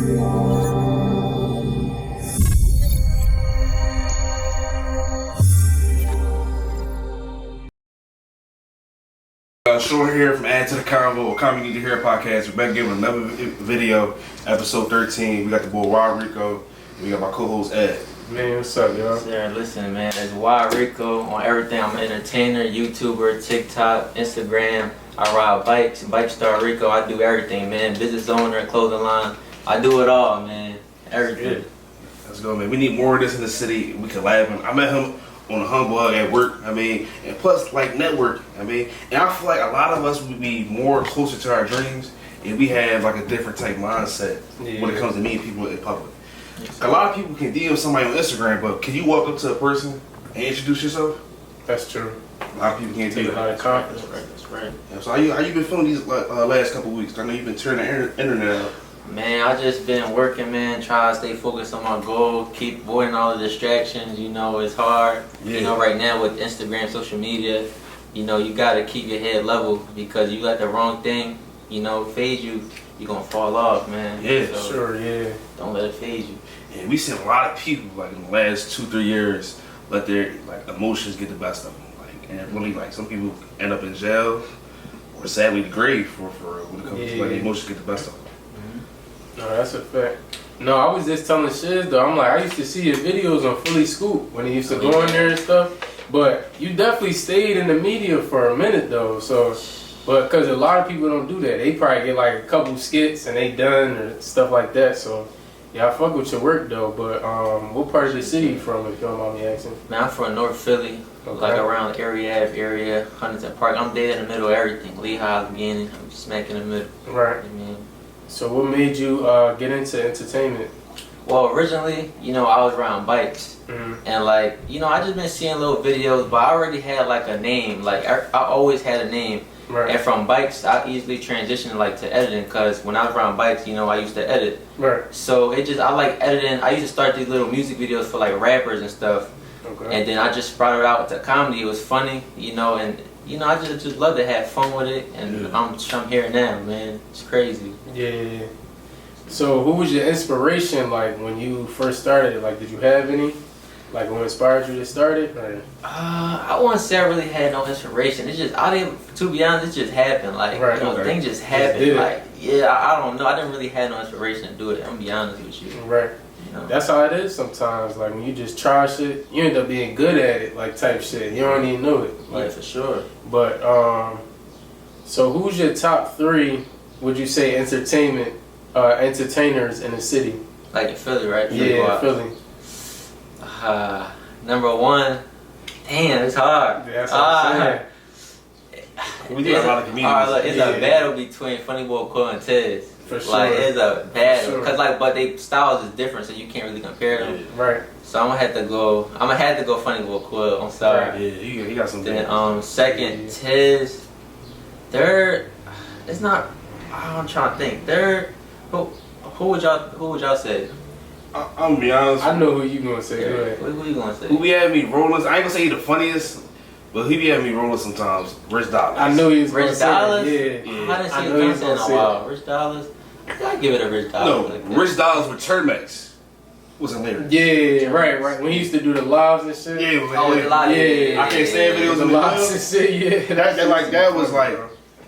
Short here from Add to the Convo, a Comedy Need to Hear podcast. We're back giving another video, episode 13. We got the boy Rico, and we got my co-host Ed. Man, what's up, y'all? Sir, listen, man, it's Rico on everything. I'm an entertainer, YouTuber, TikTok, Instagram. I ride bikes, Bike Star Rico. I do everything, man. Business owner, clothing line. I do it all, man. Everything. Let's go, man. We need more of this in the city. We collab. I met him on a humbug at work, and plus like network, and I feel like a lot of us would be more closer to our dreams if we have like a different type mindset when it comes to meeting people in public. Yes, a lot of people can DM somebody on Instagram, but can you walk up to a person and introduce yourself? That's true. A lot of people can't do that. A lot of confidence. That's right. Yeah, so how you been feeling these last couple of weeks? I know you've been turning the internet out. Man, I just been working, man, trying to stay focused on my goal, keep avoiding all the distractions. You know, it's hard. Yeah. You know, right now with Instagram, social media, you know, you got to keep your head level because you let the wrong thing, you know, phase you, you're going to fall off, man. Yeah, so sure, yeah. Don't let it phase you. Yeah, we seen a lot of people, like, in the last 2-3 years, let their, like, emotions get the best of them. Like, and really, like, some people end up in jail or sadly the grave for when it comes to, like, emotions get the best of them. No, that's a fact. No, I was just telling Shiz though. I'm like, I used to see your videos on Fully Scoop when he used to go in there and stuff. But you definitely stayed in the media for a minute though. So, but because a lot of people don't do that, they probably get like a couple skits and they done or stuff like that. So, yeah, I fuck with your work though. But what part of the city you from, if you don't mind me asking? Man, I'm from North Philly, like around the area, Huntington Park. I'm dead in the middle of everything. Lehigh beginning, I'm smack in the middle. Right. So what made you get into entertainment? Well, originally, you know, I was riding bikes. And like, you know, I just been seeing little videos, but I already had like a name. Like I always had a name. Right. And from bikes, I easily transitioned like to editing because when I was riding bikes, you know, I used to edit. Right. So I like editing. I used to start these little music videos for like rappers and stuff. Okay. And then I just brought it out to comedy. It was funny, you know, and you know, I just love to have fun with it, and I'm here now, man. It's crazy. Yeah. So, who was your inspiration, like, when you first started? Like, did you have any? Like, what inspired you to start it? Or? I wouldn't say I really had no inspiration. It's just, to be honest, it just happened. Like, right, you know, things just happened. Like, yeah, I don't know. I didn't really have no inspiration to do it. I'm gonna be honest with you. Right. You know? That's how it is sometimes. Like, when you just try shit, you end up being good at it, like, type shit. You don't even know it. Like, yeah, for sure. But, so who's your top 3, would you say, entertainers in the city? Like in Philly, right? Yeah, Philly. Number 1, damn, it's hard. Yeah, that's what I'm saying. We do a lot of comedians. It's a battle between Funny Boy Quill and Tez. For sure. Like, it's a battle. Sure. Cause like, but they styles is different, so you can't really compare them. Right. So I'm gonna have to go Funny Boy Quill. I'm sorry. Right. Yeah, he got some. Then second, Tez. Third, it's not. I'm trying to think. Third, who would y'all say? I'm gonna be honest. I know who you gonna say. Go ahead. Who you gonna say? Who be having me rolling? I ain't gonna say he the funniest, but he be having me rolling sometimes. Rich Dollars. I know he was Rich Dollars. Yeah. I didn't see him in a while. Rich Dollars. I give it a Rich Dollars. No, like Rich Dollars with Termex was hilarious. Yeah, right. When he used to do the lives and shit. Yeah, man. Oh, the live. Yeah. I can't stand videos The of lives and shit. Yeah. That was like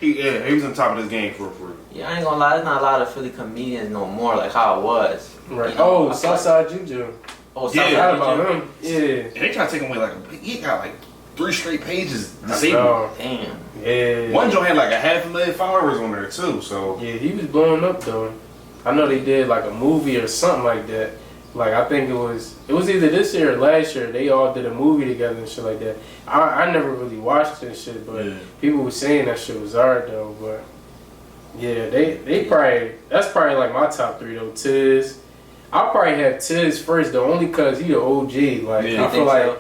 he was on top of this game for real. Yeah, I ain't gonna lie. There's not a lot of Philly comedians no more like how it was. Right. You know, Southside Juju. Oh, yeah, Southside about Juju. him. Yeah. And they try to take away he got like 3 straight pages disabled. Oh, Damn. yeah. One joint had like 500,000 followers on there too. So yeah, he was blowing up though. I know they did like a movie or something like that. Like I think it was either this year or last year. They all did a movie together and shit like that. I never really watched this shit, but people were saying that shit was hard though. But yeah, they probably that's probably like my top 3 though. Tiz, I'll probably have Tiz first though, only cause he the OG. Like I feel like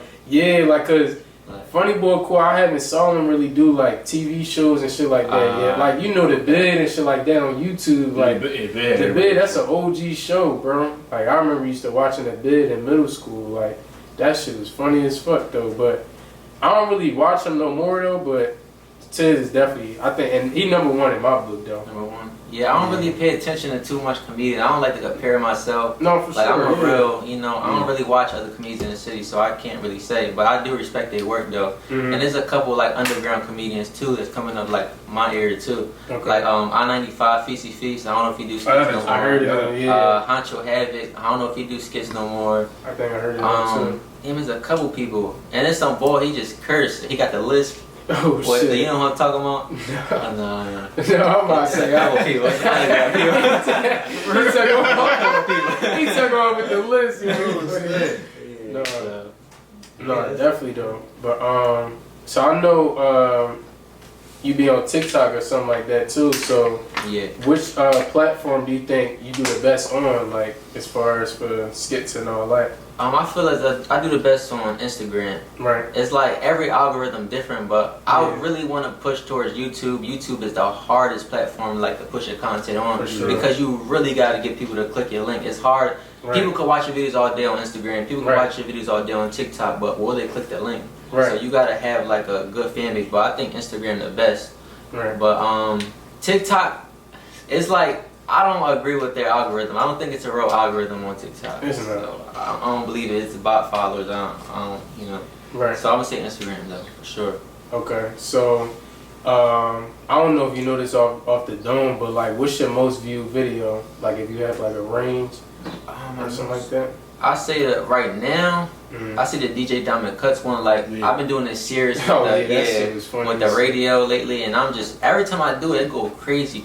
like cause Funny Boy Quill, I haven't saw him really do like TV shows and shit like that yet. Like you know the Bid and shit like that on YouTube. Like the Bid, that's an OG show, bro. Like I remember used to watching the Bid in middle school. Like that shit was funny as fuck though. But I don't really watch him no more though. But Tiz is definitely, I think, and he number 1 in my book though. Number 1. Yeah, I don't really pay attention to too much comedian. I don't like to compare myself. No, for Like, sure. I'm a real, I don't really watch other comedians in the city, so I can't really say. But I do respect their work, though. Mhm. And there's a couple, like, underground comedians, too, that's coming up, like, my area, too. Okay. Like, I-95, Feasty Feast. I don't know if he do skits no more. I heard it. Yeah. Honcho Havoc. I don't know if he do skits no more. I think I heard it too. Him is a couple people. And then some boy, he just cursed. He got the lisp. Oh Boy, shit. you know what I'm talking about? No. No. No, I'm about to say Couple people. He took on with the list, you know. No, definitely don't. But so I know you be on TikTok or something like that too. So Yeah. which platform do you think you do the best on, like as far as for skits and all that? I feel like I do the best on Instagram. Right. It's like every algorithm different, but I really want to push towards YouTube. YouTube is the hardest platform like to push your content on For sure. because you really got to get people to click your link. It's hard. Right. People can watch your videos all day on Instagram. People can Right. watch your videos all day on TikTok, but will they click the link? Right. So you got to have like a good fan base. But I think Instagram the best. Right. But TikTok, it's like I don't agree with their algorithm. I don't think it's a real algorithm on TikTok. It's not. So I don't believe it. It's about followers. I don't, Right. So I would say Instagram though, for sure. Okay. So I don't know if you know this off the dome, but like, what's your most viewed video? Like, if you have like a range or something like that. I say that right now. Mhm. I see the DJ Diamond Cuts one. Like I've been doing this series with, Oh, yeah, that shit was funny. with the radio lately, and I'm just every time I do it, it go crazy.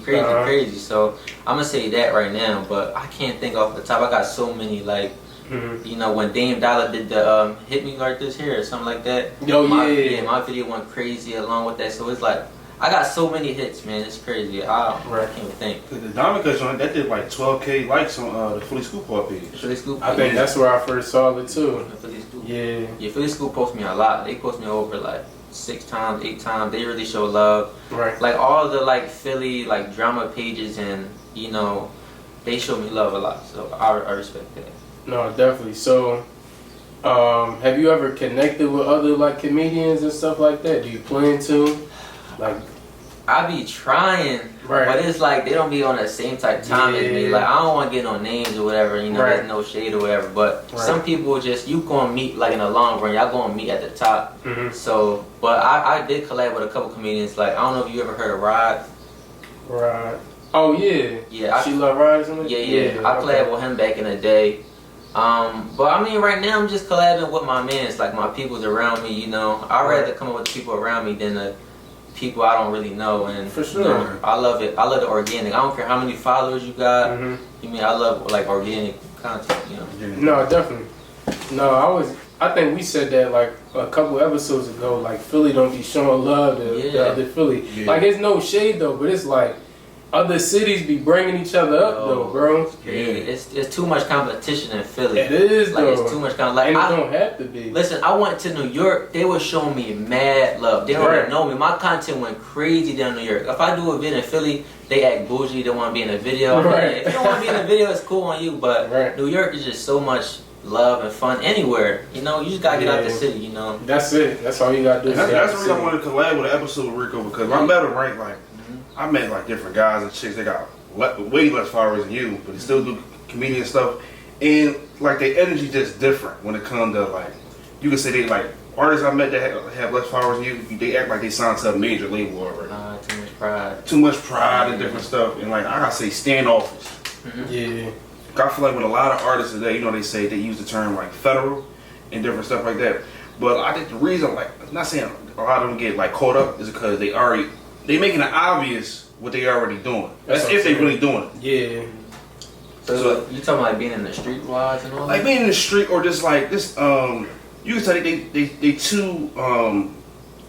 So I'm gonna say that right now, but I can't think off the top. I got so many like. Mhm. When Dame Dollar did the Hit Me Like This Here or something like that. Yo, my yeah. video went crazy along with that. So it's like I got so many hits, man. It's crazy. I can't even think. The Diamond Cuts on that did like 12K likes on the Philly Scoop Hall page. Philly Scoop. I think that's where I first saw it too. Philly Scoop. Yeah. Yeah, Philly Scoop post me a lot. They post me over like 6 times, 8 times. They really show love. Right. Like all the like Philly like drama pages and they show me love a lot. So I respect that. No, definitely. So, have you ever connected with other like comedians and stuff like that? Do you plan to? Like, I be trying, Right. but it's like they don't be on the same type time as me. Yeah. Like I don't want to get no names or whatever, Right. there's no shade or whatever. But Right. some people just you gonna meet like in the long run, y'all gonna meet at the top. Mhm. So, but I did collab with a couple comedians. Like I don't know if you ever heard of Rod. right. Oh yeah. Yeah, She Love Rising. Yeah. I collabed with him back in the day. But I mean, right now I'm just collabing with my mans, like my peoples around me. I'd rather come up with the people around me than the people I don't really know. And For sure. I love it. I love the organic. I don't care how many followers you got. Mhm. I love like organic content. No, definitely. No, I think we said that like a couple episodes ago. Like Philly don't be showing love to the Yeah. other Philly. Yeah. Like it's no shade though, but it's like other cities be bringing each other up though, bro. Yeah, it's too much competition in Philly. It is Like though. it's too much like And it I don't have to be. listen. I went to New York. They were showing me mad love. They don't Right. even know me. My content went crazy down in New York. If I do a video in Philly, they act bougie. They want to be in a video. I'm like, Right. if you don't want to be in a video, it's cool on you. But Right. New York is just so much love and fun anywhere. You just gotta get out the Yeah. city. That's it. That's all you gotta do. And that's the reason I wanted to collab with an episode with Rico because I met him right like I met like different guys and chicks. They got way less followers than you, but they still do comedian stuff. And like their energy just different when it comes to like you can say they like artists I met that have less followers than you. They act like they signed to a major label already. Too much pride. Too much pride and different stuff. And like I gotta say standoffish. Yeah. I feel like with a lot of artists today, they say they use the term like federal and different stuff like that. But I think the reason, like, I'm not saying a lot of them get like caught up is because they making it obvious what they already doing. That's if they really doing it. Yeah. So you talking like being in the street wise and all Like that? being in the street or just like this. You can tell they too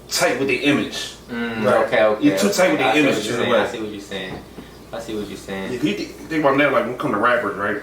tight with their image. Right. Okay. You're too tight with the I see image what you're in a saying. way. I see what you're saying. If you think about that, like when it comes to rappers, right?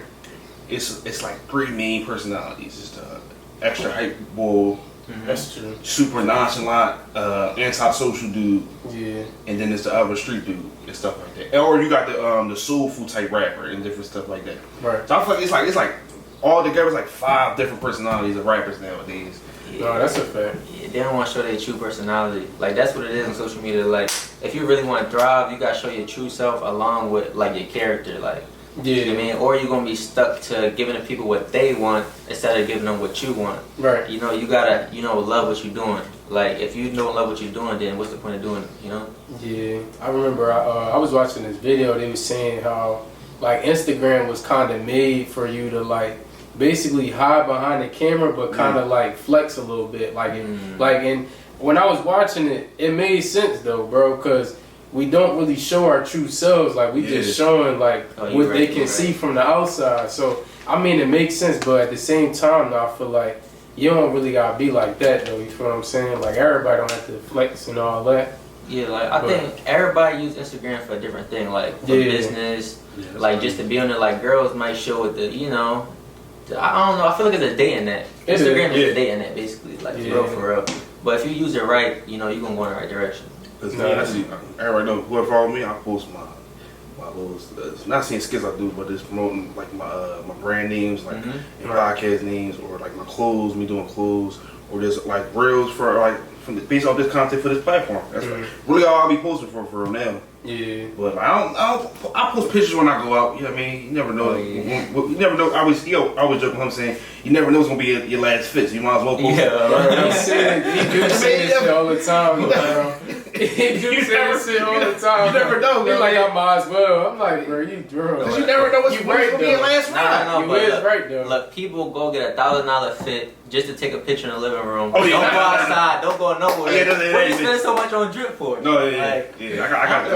It's like 3 main personalities. It's the extra hype bull, That's true. super nonchalant, antisocial dude, Yeah. and then it's the other street dude and stuff like that. Or you got the soulful type rapper and different stuff like that. Right. So I feel like it's like all together it's like 5 different personalities of rappers nowadays. No, that's a fact. Yeah, they don't want to show their true personality. Like that's what it is on social media. Like if you really want to thrive, you gotta show your true self along with like your character. Like Yeah. you know what I mean, or you're gonna be stuck to giving the people what they want instead of giving them what you want. Right. You know, you gotta love what you're doing. Like if you don't love what you're doing, then what's the point of doing it? You know? Yeah. I remember I was watching this video. They was saying how like Instagram was kind of made for you to like basically hide behind the camera, but kind of like flex a little bit. Like, and when I was watching it, it made sense though, bro, because we don't really show our true selves. Like we just showing like what they can see from the outside. So I mean, it makes sense, but at the same time, though, I feel like you don't really gotta be like that though. You feel what I'm saying? Like everybody don't have to flex and all that. Yeah, like I think everybody use Instagram for a different thing, like for business, like just to be on it. Like girls might show it the, I don't know. I feel like it's a dating app. Instagram is a dating app, basically, like for real. But if you use it right, you gonna go in the right direction. Cause everybody know whoever follow me, I post my little, not saying skits I do, but it's promoting like my brand names, like and podcast names, or like my clothes, me doing clothes, or just like reels for like based on this content for this platform. That's really all I'll be posting for now. Yeah. But I post pictures when I go out. You know what I mean? You never know. You never know. I always joke with him saying, you never know what's gonna be your last fit. So you might as well post. He do say this shit all the time, bro. He do say this shit all the time. You never know. He's like, I might as well. I'm like, bro, you drunk. Because you never know what's gonna be your last ride. You is right though. Look, people go get $1,000 fit just to take a picture in the living room. Oh, yeah, don't go outside. Don't go nowhere. What do you spend so much on drip for? No, I got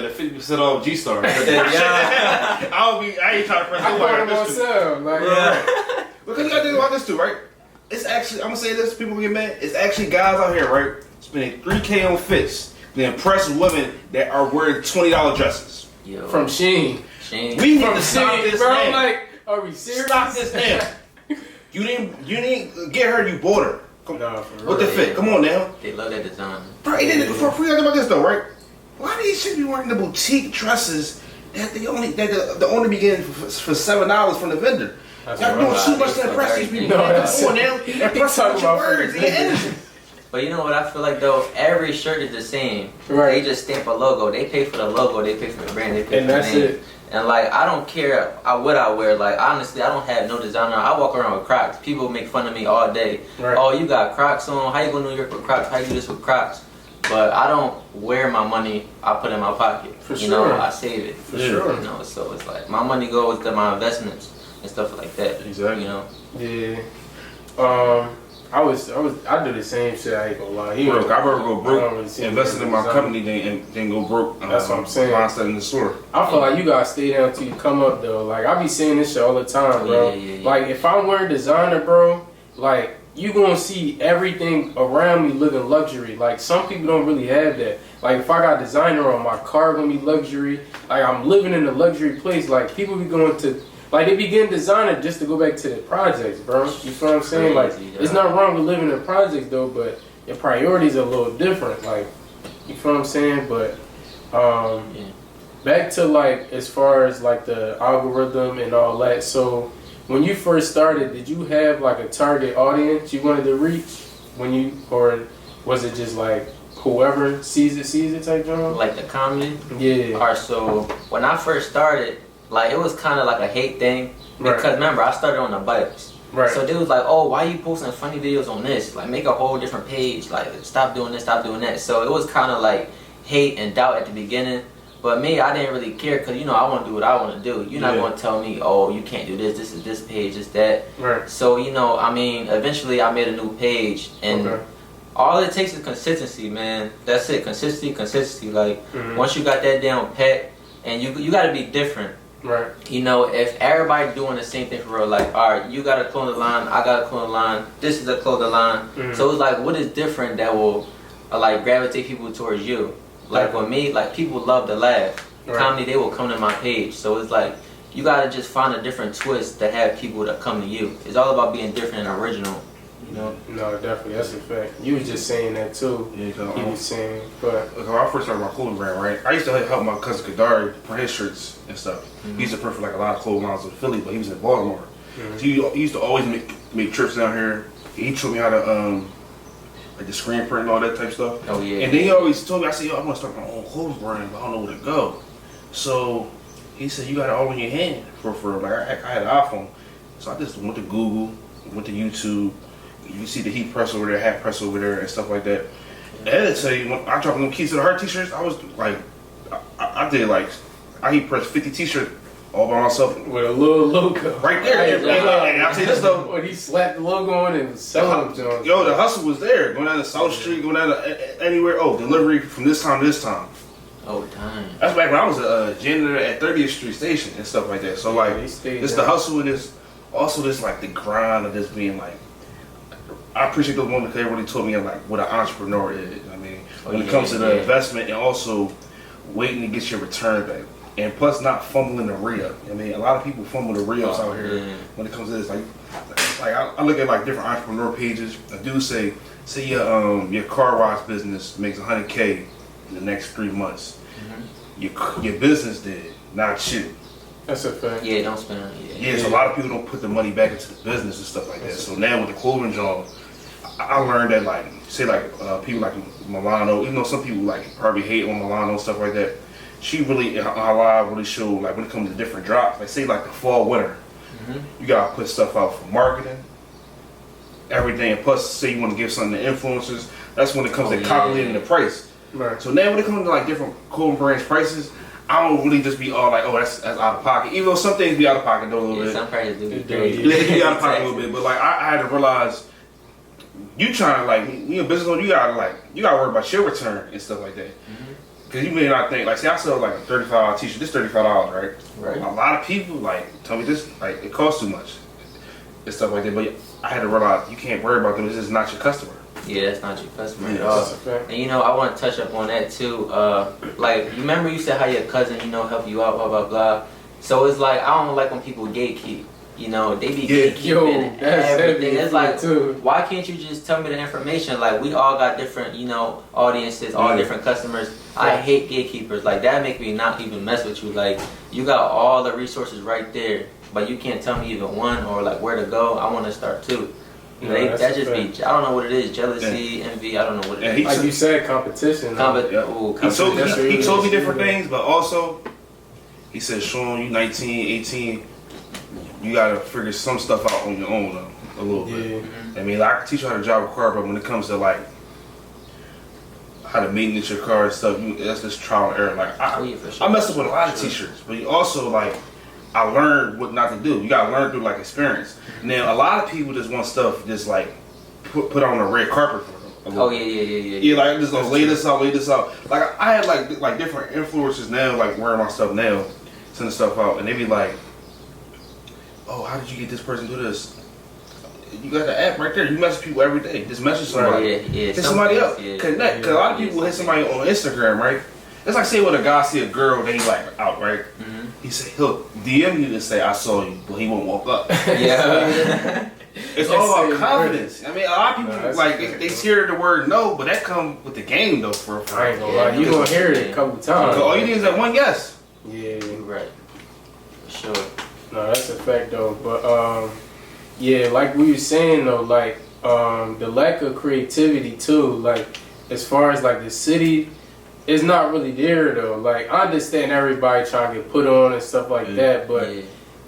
the 50% off G-Star. I ain't trying to press I bought it myself. Like, because you gotta think about this too, right? It's actually, I'm gonna say this, people get mad. It's actually guys out here, right, spending $3K on fits to impress women that are wearing $20 dresses. Yo. From Shein. We need to stop this bro. now. Like, are we serious? Stop this now. You didn't get her, you bought her. What the fit? Come on now. They love that design. Bro, forget about this though, right? Why do you should be wearing the boutique dresses that the owner be getting for $7 from the vendor? Y'all doing too much to impress these people. Come on now. Impress them with your words and your energy. But you know what I feel like though? Every shirt is the same. Right. They just stamp a logo. They pay for the logo. They pay for the brand. They pay and for the that's name. it. And like I don't care what I wear. Like honestly, I don't have no designer. I walk around with Crocs. People make fun of me all day. Right. Oh, you got Crocs on? How you go to New York with Crocs? How you do this with Crocs? But I don't wear my money. I put it in my pocket. For you sure. know, I save it. For sure. You know, so it's like my money goes to my investments and stuff like that. Exactly. You know. Yeah. I do the same shit. I ain't gonna lie. I'd rather go broke, really invested in my company than go broke. That's what I'm saying. Mindset in the store. I feel like you gotta stay down till you come up though. Like I be saying this shit all the time, bro. Yeah. Like if I'm wearing designer, bro, like you gonna see everything around me looking luxury. Like some people don't really have that. Like if I got designer on, my car gonna be luxury. Like I'm living in a luxury place. Like people be going to. Like, they be getting designer just to go back to the projects, bro. You feel what I'm saying? Like, it's not wrong with living in projects, though, but your priorities are a little different. Like, you feel what I'm saying? But, back to, like, as far as, like, the algorithm and all that. So, when you first started, did you have, like, a target audience you wanted to reach? Or was it just, like, whoever sees it type job? Like the comedy? Yeah. Alright, so, when I first started, like it was kind of like a hate thing because remember I started on the bikes, so they was like, oh, why you posting funny videos on this? Like make a whole different page, like stop doing this, stop doing that. So it was kind of like hate and doubt at the beginning, but me, I didn't really care because I want to do what I want to do. You're not going to tell me, oh, you can't do this is this page, this that. So I mean, eventually I made a new page and all it takes is consistency, man. That's it. Consistency. Like once you got that down pat, and you got to be different. Right. If everybody doing the same thing for real, like, all right, you got a clothing line, I got a clothing line, this is a clothing line. So it's like, what is different that will like gravitate people towards you? Like with me, like people love to laugh. Comedy, they will come to my page. So it's like, you got to just find a different twist to have people that come to you. It's all about being different and original. No, definitely, that's a fact. You was just saying that too. Yeah, you was saying, but when I first started my clothing brand, right? I used to help my cousin Kadari print his shirts and stuff. He used to print for like a lot of clothing lines in Philly, but he was in Baltimore. So he used to always make trips down here He taught me how to like the screen print and all that type of stuff. Oh yeah. And then he always told me, I said, yo, I want to start my own clothing brand, but I don't know where to go. So he said, you got it all in your hand for like I had an iPhone. So I just went to Google, went to YouTube. You see the heat press over there, hat press over there, and stuff like that. And I tell you, when I dropped them Keys to the Heart t-shirts, I was like, I did like, I heat pressed 50 t-shirts all by myself. With a little logo. Right there. And I'll tell you this though. When he slapped the logo on and was selling them, Jones. Yo, the hustle was there. Going down to South Street, going down to anywhere. Oh, delivery from this time to this time. Oh, damn. That's back when I was a janitor at 30th Street Station and stuff like that. So like, it's the hustle and this, also this like the grind of this being like, I appreciate those moments because they really taught me like what an entrepreneur is. I mean, when it comes to the investment and also waiting to get your return back. And plus not fumbling the re-up. I mean, a lot of people fumble the re-ups out here when it comes to this. Like I look at like different entrepreneur pages. I do say your car wash business makes 100K in the next 3 months. Your business did, not you. That's a fact. Yeah, don't spend on it. Yeah, so a lot of people don't put the money back into the business and stuff like that. So now with the clothing job, I learned that like, say like people like Milano, even though some people like probably hate on Milano and stuff like that, she really, in her live really showed like when it comes to different drops, like say like the fall, winter, you gotta put stuff out for marketing, everything, and plus say you want to give something to influencers, that's when it comes to calculating the price. Right. So now when it comes to like different clothing brands prices, I don't really just be all like, oh, that's out of pocket. Even though some things be out of pocket though a little bit. Some prices do be Yeah, they be out of pocket a little bit. But like I had to realize, you trying to like, you a business owner, you gotta worry about your return and stuff like that. Because you may not think, like, say I sell like a $35 t-shirt, this $35, right? Right. A lot of people like tell me this, like it costs too much and stuff like that. But I had to realize you can't worry about them. This is not your customer. Yeah, that's not your customer at Yeah, all. That's a fact. And you know, I want to touch up on that too. Like, you remember you said how your cousin, you know, help you out, blah blah blah. So it's like I don't like when people gatekeep. You know, they be gatekeeping everything. It's like, why can't you just tell me the information? Like, we all got different, you know, audiences, all different customers. I hate gatekeepers. Like, that make me not even mess with you. Like, you got all the resources right there, but you can't tell me even one or like where to go. I want to start too. You know, that just be, I don't know what it is, jealousy, envy, I don't know what it is. Like you said, competition. He told me different things, but also, he said, Sean, you 19, 18, you gotta figure some stuff out on your own a little bit. I mean, like, I can teach you how to drive a car, but when it comes to like how to maintenance your car and stuff, that's just trial and error. Like I messed up with a lot of t-shirts, but you also like I learned what not to do. You gotta learn through like experience. Now a lot of people just want stuff just like put on a red carpet for them. Oh yeah. Yeah, like I'm just gonna lay this out. Like I had like different influencers now, like wearing my stuff now, sending stuff out, and they be like, oh, how did you get this person to do this? You got the app right there. You message people every day. Just message somebody. Hit somebody up. Connect. Because a lot of people hit somebody on Instagram, right? It's like say when a guy see a girl, they like out, right? He say he'll DM you and say I saw you, but he won't walk up. Yeah. It's all about confidence. I mean, a lot of people like they scared of the word no, but that come with the game though. For I ain't gonna lie, you gonna hear it a couple times. All you need is that one yes. Yeah, right. For sure. No, that's a fact though. But yeah, like we were saying though, like the lack of creativity too. Like as far as like the city, it's not really there though. Like I understand everybody trying to get put on and stuff like that, but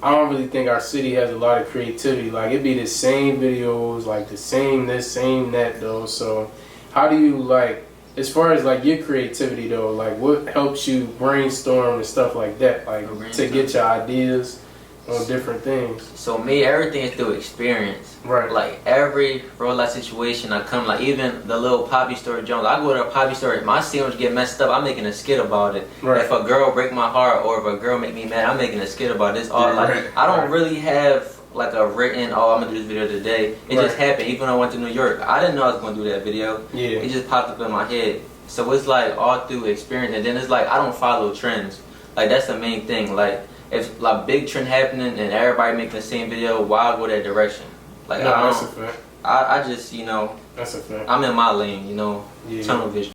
I don't really think our city has a lot of creativity. Like it'd be the same videos, like the same this, same that though. So how do you like, as far as like your creativity though, like what helps you brainstorm and stuff like that, like to get your ideas on different things? So me, everything is through experience. Right. Like every real life situation I come, like even the little Poppy Story Jones, I go to a Poppy Story, my sandwich get messed up, I'm making a skit about it. Right. If a girl break my heart or if a girl make me mad, I'm making a skit about it. It's all like, I don't really have like a written, oh I'm gonna do this video today. It just happened. Even when I went to New York, I didn't know I was gonna do that video. Yeah. It just popped up in my head. So it's like all through experience, and then it's like I don't follow trends. Like that's the main thing. Like if like big trend happening and everybody making the same video, why go that direction? Like no, that's a fact. I just, you know, that's a fact. I'm in my lane, you know, tunnel vision.